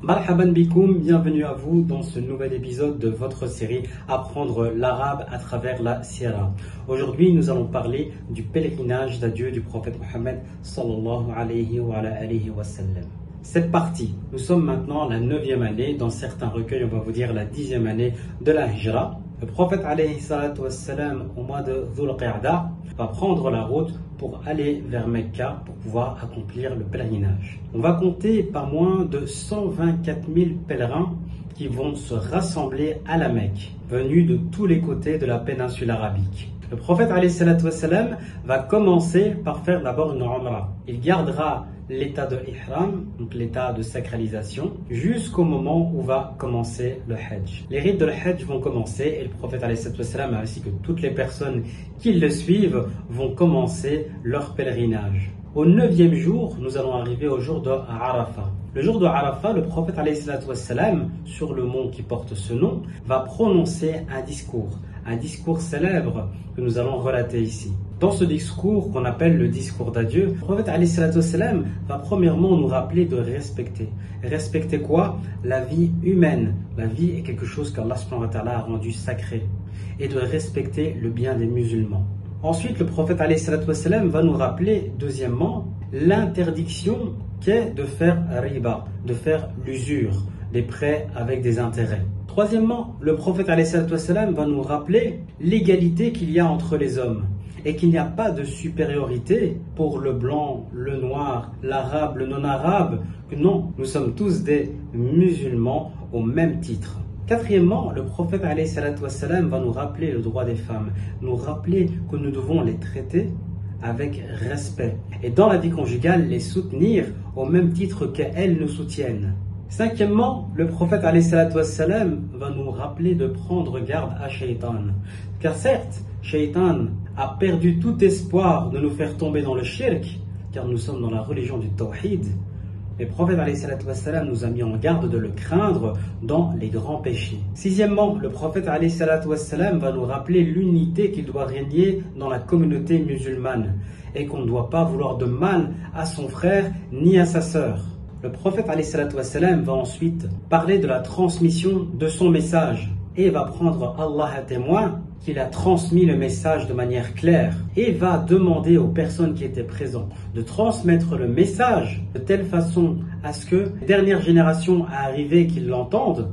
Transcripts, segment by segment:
Marhaban bikoum, bienvenue à vous dans ce nouvel épisode de votre série Apprendre l'arabe à travers la Sira. Aujourd'hui, nous allons parler du pèlerinage d'adieu du prophète Mohammed sallallahu alayhi wa sallam. C'est parti. Nous sommes maintenant à la 9e année, dans certains recueils on va vous dire la 10e année de la Hijra. Le prophète alayhi salatu wassalam, au mois de Dhul Qa'da, va prendre la route pour aller vers Mecca pour pouvoir accomplir le pèlerinage. On va compter pas moins de 124 000 pèlerins qui vont se rassembler à la Mecque, venus de tous les côtés de la péninsule arabique. Le prophète alayhi salatu wassalam va commencer par faire d'abord une umrah. Il gardera l'état de ihram, donc l'état de sacralisation, jusqu'au moment où va commencer le hajj. Les rites de hajj vont commencer et le prophète alayhi salatu wassalam, ainsi que toutes les personnes qui le suivent, vont commencer leur pèlerinage. Au 9e jour, nous allons arriver au jour de Arafat. Le jour de Arafat, le prophète alayhi salatu wassalam, sur le mont qui porte ce nom, va prononcer un discours célèbre que nous allons relater ici. Dans ce discours qu'on appelle le discours d'adieu, le prophète alayhi salatu wassalam va premièrement nous rappeler de respecter. Respecter quoi? La vie humaine. La vie est quelque chose qu'Allah subhanahu wa ta'ala a rendu sacré. Et de respecter le bien des musulmans. Ensuite, le prophète alayhi salatu wassalam va nous rappeler, deuxièmement, l'interdiction qu'est de faire riba, de faire l'usure, des prêts avec des intérêts. Troisièmement, le prophète alayhi salatu wassalam va nous rappeler l'égalité qu'il y a entre les hommes et qu'il n'y a pas de supériorité pour le blanc, le noir, l'arabe, le non-arabe, que non, nous sommes tous des musulmans au même titre. Quatrièmement, le prophète alayhi salatu wassalam va nous rappeler le droit des femmes, nous rappeler que nous devons les traiter avec respect et dans la vie conjugale les soutenir au même titre qu'elles nous soutiennent. Cinquièmement, le prophète alayhi salatu wassalam va nous rappeler de prendre garde à Shaitan. Car certes, Shaitan a perdu tout espoir de nous faire tomber dans le shirk, car nous sommes dans la religion du tawhid. Le prophète alayhi salatu wassalam nous a mis en garde de le craindre dans les grands péchés. Sixièmement, le prophète alayhi salatu wassalam va nous rappeler l'unité qu'il doit régner dans la communauté musulmane et qu'on ne doit pas vouloir de mal à son frère ni à sa sœur. Le prophète alayhi salatu wassalam va ensuite parler de la transmission de son message et va prendre Allah à témoin qu'il a transmis le message de manière claire et va demander aux personnes qui étaient présentes de transmettre le message de telle façon à ce que les dernières générations à arriver qui l'entendent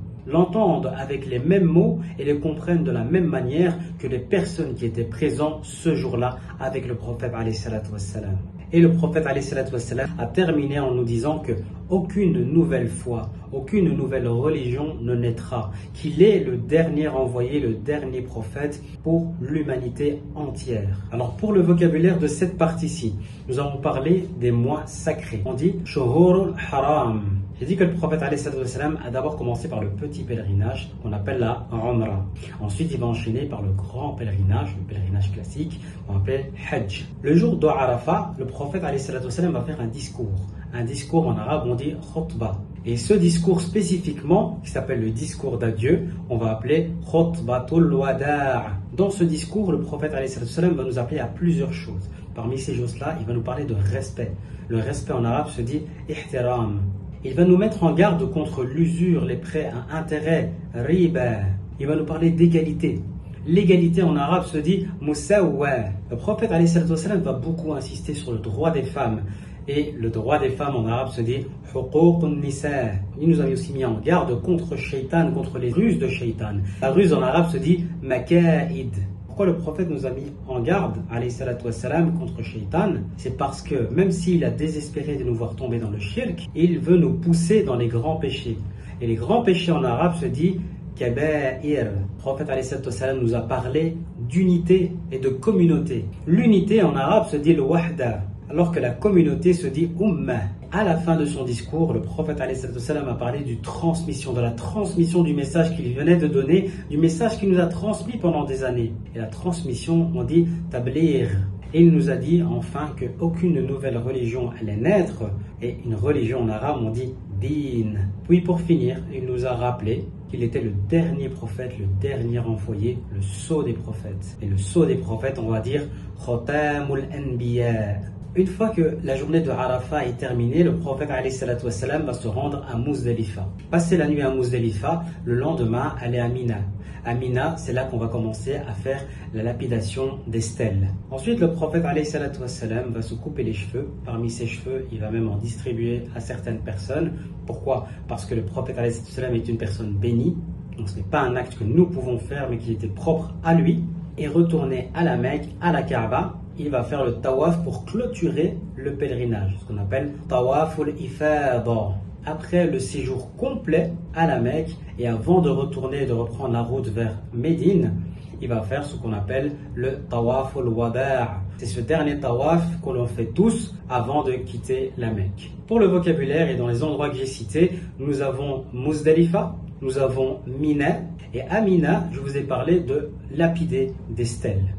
avec les mêmes mots et les comprennent de la même manière que les personnes qui étaient présentes ce jour-là avec le prophète alayhi salatu wassalam. Et le prophète alayhi salatu wassalam a terminé en nous disant que aucune nouvelle foi, aucune nouvelle religion ne naîtra, qu'il est le dernier envoyé, le dernier prophète pour l'humanité entière. Alors pour le vocabulaire de cette partie-ci, nous allons parler des mois sacrés. On dit Shuhurul Haram. J'ai dit que le prophète alayhi salatu wassalam a d'abord commencé par le petit pèlerinage qu'on appelle la Umrah. Ensuite, il va enchaîner par le grand pèlerinage, le pèlerinage classique qu'on appelle Hajj. Le jour de Arafat, le prophète alayhi salatu wassalam va faire un discours. Un discours en arabe, on dit khutbah. Et ce discours spécifiquement, qui s'appelle le discours d'adieu, on va appeler khutbatul wada'. Dans ce discours, le prophète alayhi salatu wassalam va nous appeler à plusieurs choses. Parmi ces choses-là, il va nous parler de respect. Le respect en arabe se dit ihtiram. Il va nous mettre en garde contre l'usure, les prêts à intérêt, riba. Il va nous parler d'égalité. L'égalité en arabe se dit musawwa. Le prophète alayhi salatu wassalam va beaucoup insister sur le droit des femmes. Et le droit des femmes en arabe se dit huququn nisa. Il nous a aussi mis en garde contre Shaitan, contre les ruses de Shaitan. La ruse en arabe se dit makaid. Pourquoi le prophète nous a mis en garde, alayhi salatu wassalam, contre Shaitan? C'est parce que même s'il a désespéré de nous voir tomber dans le shirk, il veut nous pousser dans les grands péchés. Et les grands péchés en arabe se dit kaba'ir. Le prophète alayhi salatu wassalam nous a parlé d'unité et de communauté. L'unité en arabe se dit le wahda, alors que la communauté se dit ummah. À la fin de son discours, le prophète alayhi salatu wassalam a parlé de la transmission du message qu'il venait de donner, du message qu'il nous a transmis pendant des années. Et la transmission, on dit tablir. Et il nous a dit enfin qu'aucune nouvelle religion allait naître, et une religion en arabe, on dit din. Puis pour finir, il nous a rappelé qu'il était le dernier prophète, le dernier envoyé, le sceau des prophètes. Et le sceau des prophètes, on va dire Khatamul Anbiya. Une fois que la journée de Arafat est terminée, le prophète alayhi salatu wassalam va se rendre à Muzdalifa. Passer la nuit à Muzdalifa, le lendemain, aller à Mina. À Mina, c'est là qu'on va commencer à faire la lapidation des stèles. Ensuite, le prophète alayhi salatu wassalam va se couper les cheveux. Parmi ses cheveux, il va même en distribuer à certaines personnes. Pourquoi? Parce que le prophète alayhi salatu wassalam est une personne bénie. Donc ce n'est pas un acte que nous pouvons faire, mais qui était propre à lui. Et retourner à la Mecque, à la Kaaba, il va faire le tawaf pour clôturer le pèlerinage, ce qu'on appelle tawaful ifada. Après le séjour complet à la Mecque et avant de retourner et de reprendre la route vers Médine, il va faire ce qu'on appelle le tawaful wada'. C'est ce dernier tawaf que l'on fait tous avant de quitter la Mecque. Pour le vocabulaire et dans les endroits que j'ai cités, nous avons Muzdalifa, nous avons Mina, et à Mina, je vous ai parlé de lapider des stèles.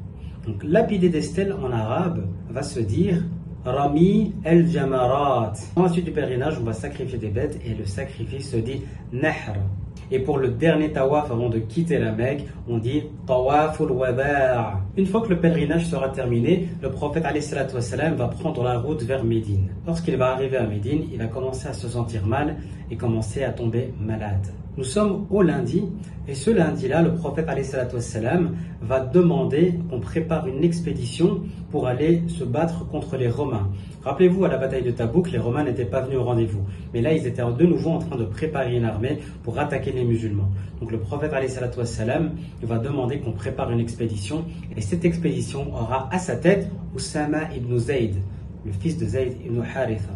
Donc lapider des stèles en arabe va se dire Rami el Jamarat. Dans la suite du pèlerinage, on va sacrifier des bêtes et le sacrifice se dit Nahr. Et pour le dernier tawaf avant de quitter la Mecque, on dit Tawaful Wada'. Une fois que le pèlerinage sera terminé, le prophète alayhi salatu wassalam va prendre la route vers Médine. Lorsqu'il va arriver à Médine, il va commencer à se sentir mal et commencer à tomber malade. Nous sommes au lundi et ce lundi-là, le prophète alayhi salatu wassalam va demander qu'on prépare une expédition pour aller se battre contre les Romains. Rappelez-vous, à la bataille de Tabouk, les Romains n'étaient pas venus au rendez-vous. Mais là, ils étaient de nouveau en train de préparer une armée pour attaquer les musulmans. Donc le prophète alayhi salatu wassalam va demander qu'on prépare une expédition. Et cette expédition aura à sa tête Oussama ibn Zayd, le fils de Zayd ibn Haritha.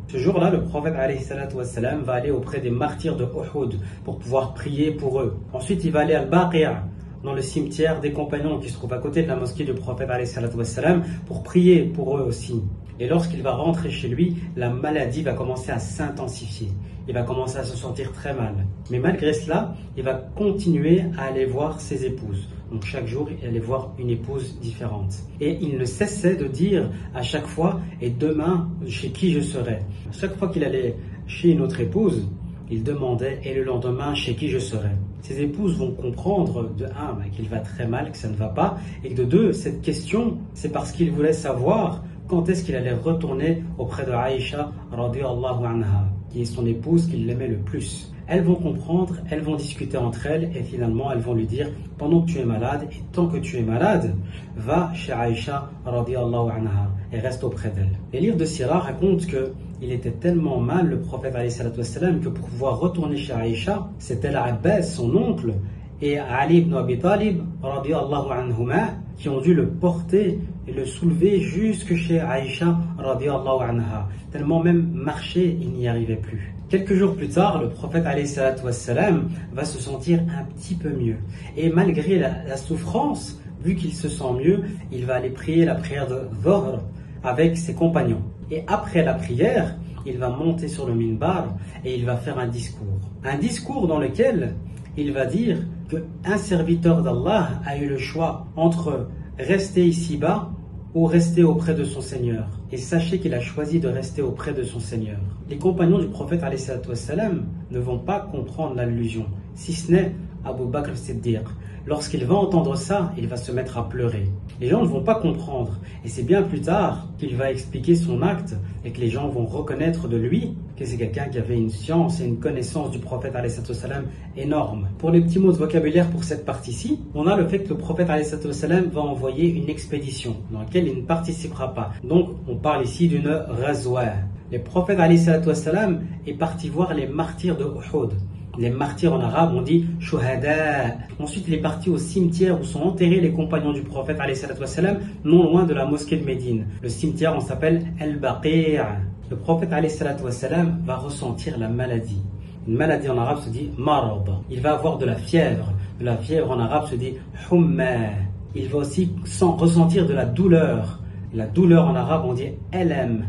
Ce jour-là, le prophète alayhi salatu wassalam va aller auprès des martyrs de Uhud pour pouvoir prier pour eux. Ensuite, il va aller à Al-Baqi'a, dans le cimetière des compagnons qui se trouve à côté de la mosquée du prophète alayhi salatu wassalam, pour prier pour eux aussi. Et lorsqu'il va rentrer chez lui, la maladie va commencer à s'intensifier. Il va commencer à se sentir très mal. Mais malgré cela, il va continuer à aller voir ses épouses. Donc chaque jour, il allait voir une épouse différente. Et il ne cessait de dire à chaque fois « Et demain, chez qui je serai ?» Chaque fois qu'il allait chez une autre épouse, il demandait « Et le lendemain, chez qui je serai ?» Ses épouses vont comprendre de un, qu'il va très mal, que ça ne va pas. Et que de deux, cette question, c'est parce qu'il voulait savoir quand est-ce qu'il allait retourner auprès de Aïcha radiyallahu anha, qui est son épouse qu'il l'aimait le plus. Elles vont comprendre, elles vont discuter entre elles et finalement elles vont lui dire pendant que tu es malade et tant que tu es malade, va chez Aïcha radiyallahu anha et reste auprès d'elle. Les livres de Sira racontent qu'il était tellement mal, le prophète alayhi salatu wassalam, que pour pouvoir retourner chez Aïcha, c'était l'Abbas, son oncle, et Ali ibn Abi Talib radiyallahu anhuma qui ont dû le porter et le soulever jusque chez Aïcha radiyallahu anha. Tellement même marcher, il n'y arrivait plus. Quelques jours plus tard, le prophète alayhi salatu wassalam va se sentir un petit peu mieux. Et malgré la souffrance, vu qu'il se sent mieux, il va aller prier la prière de Dhuhr avec ses compagnons. Et après la prière, il va monter sur le minbar et il va faire un discours. Un discours dans lequel il va dire qu'un serviteur d'Allah a eu le choix entre rester ici-bas ou rester auprès de son Seigneur. Et sachez qu'il a choisi de rester auprès de son Seigneur. Les compagnons du prophète alayhi salatu wassalam ne vont pas comprendre l'allusion, si ce n'est Abu Bakr Siddiq. Lorsqu'il va entendre ça, il va se mettre à pleurer. Les gens ne vont pas comprendre. Et c'est bien plus tard qu'il va expliquer son acte et que les gens vont reconnaître de lui que c'est quelqu'un qui avait une science et une connaissance du prophète alayhi salatu wassalam énorme. Pour les petits mots de vocabulaire pour cette partie-ci, on a le fait que le prophète alayhi salatu wassalam va envoyer une expédition dans laquelle il ne participera pas. Donc on parle ici d'une ghazwa. Le prophète alayhi salatu wassalam est parti voir les martyrs de Uhud. Les martyrs en arabe, on dit shuhada. Ensuite, il est parti au cimetière où sont enterrés les compagnons du prophète alayhi salatu wassalam, non loin de la mosquée de Médine. Le cimetière, on s'appelle Al-Baqi'a. Le prophète alayhi salatu wassalam va ressentir la maladie. Une maladie en arabe se dit marad. Il va avoir de la fièvre. De la fièvre en arabe se dit humma. Il va aussi ressentir de la douleur. La douleur en arabe, on dit alam.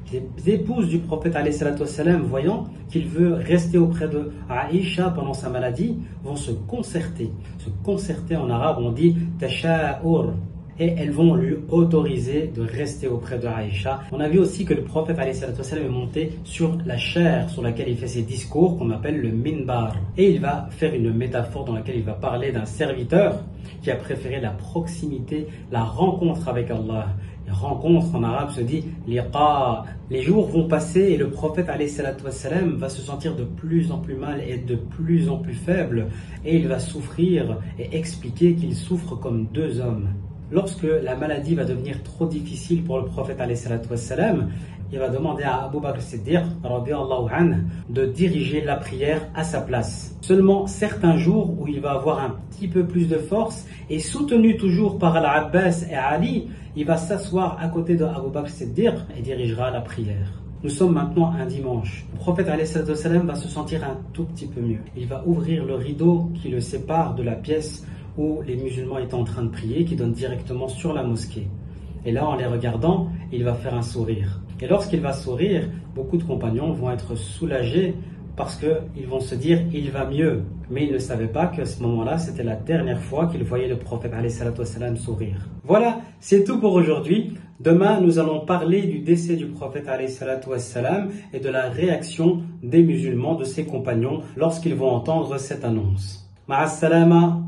Les épouses du prophète alayhi salatu wassalam, voyant qu'il veut rester auprès de Aïcha pendant sa maladie, vont se concerter. Se concerter en arabe, on dit tasha'ur. Et elles vont lui autoriser de rester auprès de Aïcha. On a vu aussi que le prophète alayhi salatu wassalam est monté sur la chaire sur laquelle il fait ses discours, qu'on appelle le minbar. Et il va faire une métaphore dans laquelle il va parler d'un serviteur qui a préféré la proximité, la rencontre avec Allah. Rencontre en arabe se dit liqa. Les jours vont passer et le prophète alayhi salatu wassalam va se sentir de plus en plus mal et de plus en plus faible, et il va souffrir et expliquer qu'il souffre comme deux hommes. Lorsque la maladie va devenir trop difficile pour le prophète alayhi salatu wassalam, il va demander à Abu Bakr Siddiq radiyallahu anhu de diriger la prière à sa place. Seulement certains jours où il va avoir un petit peu plus de force et soutenu toujours par Al-Abbas et Ali, il va s'asseoir à côté de Abu Bakr Siddiq et dirigera la prière. Nous sommes maintenant un dimanche. Le prophète alayhi salatu wassalam va se sentir un tout petit peu mieux. Il va ouvrir le rideau qui le sépare de la pièce où les musulmans étaient en train de prier, qui donne directement sur la mosquée. Et là, en les regardant, il va faire un sourire. Et lorsqu'il va sourire, beaucoup de compagnons vont être soulagés parce qu'ils vont se dire « il va mieux ». Mais ils ne savaient pas qu'à ce moment-là, c'était la dernière fois qu'ils voyaient le prophète alayhi salatu wassalam sourire. Voilà, c'est tout pour aujourd'hui. Demain, nous allons parler du décès du prophète alayhi salatu wassalam et de la réaction des musulmans, de ses compagnons, lorsqu'ils vont entendre cette annonce. Ma'as salama.